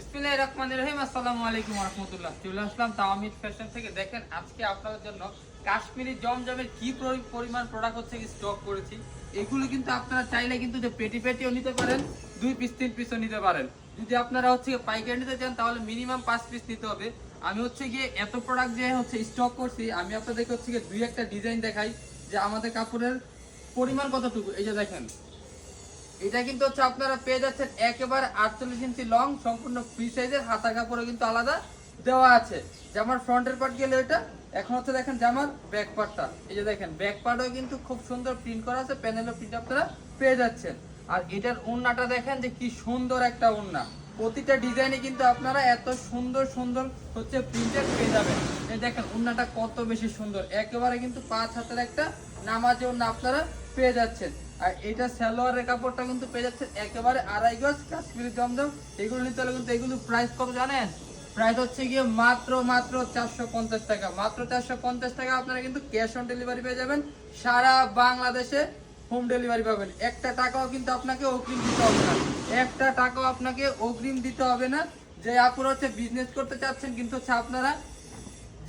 বিসমিল্লাহির রহমানির রহিম। আসসালামু আলাইকুম ওয়া রাহমাতুল্লাহ। চলে আসলাম তাওমিদ ফ্যাশন থেকে। দেখেন আজকে আপনাদের জন্য কাশ্মীরি জমজমের কি পরিমাণ প্রোডাক্ট হচ্ছে কি স্টক করেছি। এগুলো কিন্তু আপনারা চাইলে কিন্তু যে পেটি পেটিও নিতে পারেন, 2 পিস 3 পিসও নিতে পারেন। যদি আপনারা হচ্ছে পাইকারি নিতে চান তাহলে মিনিমাম 5 পিস নিতে হবে। আমি হচ্ছে গিয়ে এত প্রোডাক্ট যে হচ্ছে স্টক করছি, আমি আপনাদেরকে হচ্ছে গিয়ে দুই একটা ডিজাইন দেখাই যে আমাদের কাপড়ের পরিমাণ কতটুকু। এই যে দেখেন, এটা কিন্তু হচ্ছে আপনারা পেয়ে যাচ্ছেন একেবারে 48 ইঞ্চি লং, সম্পূর্ণ ফ্রি সাইজের। হাতা কাপড়ে কিন্তু আলাদা দেওয়া আছে। জামার ফ্রন্টের পার্ট গেলে এটা, এখন হচ্ছে দেখেন জামার ব্যাক পার্টটা। এই যে দেখেন ব্যাক পার্টও কিন্তু খুব সুন্দর প্রিন্ট করা আছে, প্যানেলের প্রিন্ট আপনারা পেয়ে যাচ্ছেন। আর এটার ওড়নাটা দেখেন যে কি সুন্দর একটা ওড়না। প্রতিটা ডিজাইনে কিন্তু আপনারা এত সুন্দর সুন্দর হচ্ছে প্রিন্টেড পেয়ে যাবেন। এই দেখেন ওড়নাটা কত বেশি সুন্দর, একেবারে কিন্তু 5 হাতের একটা নামাজি ওড়না আপনারা পেয়ে যাচ্ছেন। আর এটা সালোয়ারের কাপড়টা কিন্তু পেয়ে যাচ্ছে একেবারে 2.5 গজ কাশ্মীরি জমজম। এগুলো নিতে হলে কিন্তু এগুলো প্রাইস কত জানেন? প্রাইস হচ্ছে গিয়ে মাত্র 450 টাকা। মাত্র 450 টাকা আপনারা কিন্তু ক্যাশ অন ডেলিভারি পেয়ে যাবেন। সারা বাংলাদেশে হোম ডেলিভারি পাবেন। একটা টাকাও কিন্তু আপনাকে অগ্রিম দিতে হবে না। একটা টাকাও আপনাকে অগ্রিম দিতে হবে না। যে আপনারা হচ্ছে বিজনেস করতে চাচ্ছেন কিন্তু হচ্ছে আপনারা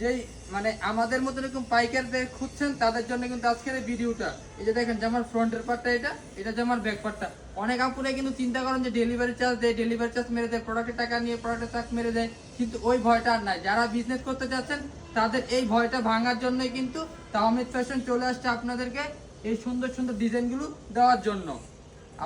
যেই মানে আমাদের মতো এরকম পাইকারদের খুঁজছেন, তাদের জন্য কিন্তু আজকের এই ভিডিওটা। এই যে দেখেন জামার ফ্রন্টের পার্টটা, এটা জামার ব্যাক পার্টটা। অনেক আপুরা কিন্তু চিন্তা করেন যে ডেলিভারি চার্জ দেয়, ডেলিভারি চার্জ মেরে দেয়, প্রোডাক্টের টাকা নিয়ে প্রোডাক্টের চার্জ মেরে দেয়, কিন্তু ওই ভয়টা আর নাই। যারা বিজনেস করতে চাচ্ছেন তাদের এই ভয়টা ভাঙার জন্যই কিন্তু তাওমিদ ফ্যাশন চলে আসছে আপনাদেরকে এই সুন্দর সুন্দর ডিজাইনগুলো দেওয়ার জন্য।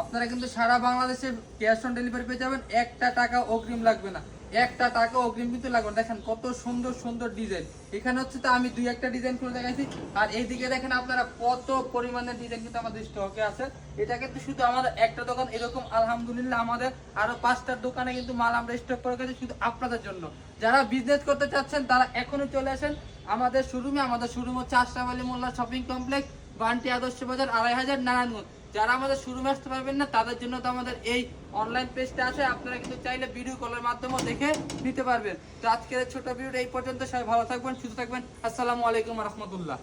আপনারা কিন্তু সারা বাংলাদেশে ক্যাশ অন ডেলিভারি পেয়ে যাবেন। একটা টাকা অগ্রিম লাগবে না, একটা টাকা অগ্রিম কিন্তু লাগবে। দেখেন কত সুন্দর সুন্দর ডিজাইন। এখানে হচ্ছে তো আমি দুই একটা ডিজাইন খুলে দেখাইছি। আর এইদিকে দেখেন আপনারা কত পরিমাণের ডিজাইন কিন্তু আমাদের স্টকে আছে। এটা কিন্তু শুধু আমাদের একটা দোকান এরকম, আলহামদুলিল্লাহ আমাদের আরো 5টার দোকানে কিন্তু মাল আমরা স্টক করে গেছি শুধু আপনাদের জন্য। যারা বিজনেস করতে চাচ্ছেন তারা এখনই চলে আসেন আমাদের শোরুমে। আমাদের শোরুম হচ্ছে আশরাফ আলী মোল্লা শপিং কমপ্লেক্স, বান্টি আদর্শ বাজার, 2500 নারায়ণগঞ্জ। যারা আমাদের শোরুমে আসতে পারবেন না তাদের জন্য তো আমাদের এই অনলাইন পেজটা আছে, আপনারা কিন্তু চাইলে ভিডিও কলের মাধ্যমে দেখে নিতে পারবেন। তো আজকের ছোট ভিডিও এই পর্যন্ত। সবাই ভালো থাকবেন, সুস্থ থাকবেন। আসসালামু আলাইকুম ওয়া রাহমাতুল্লাহ।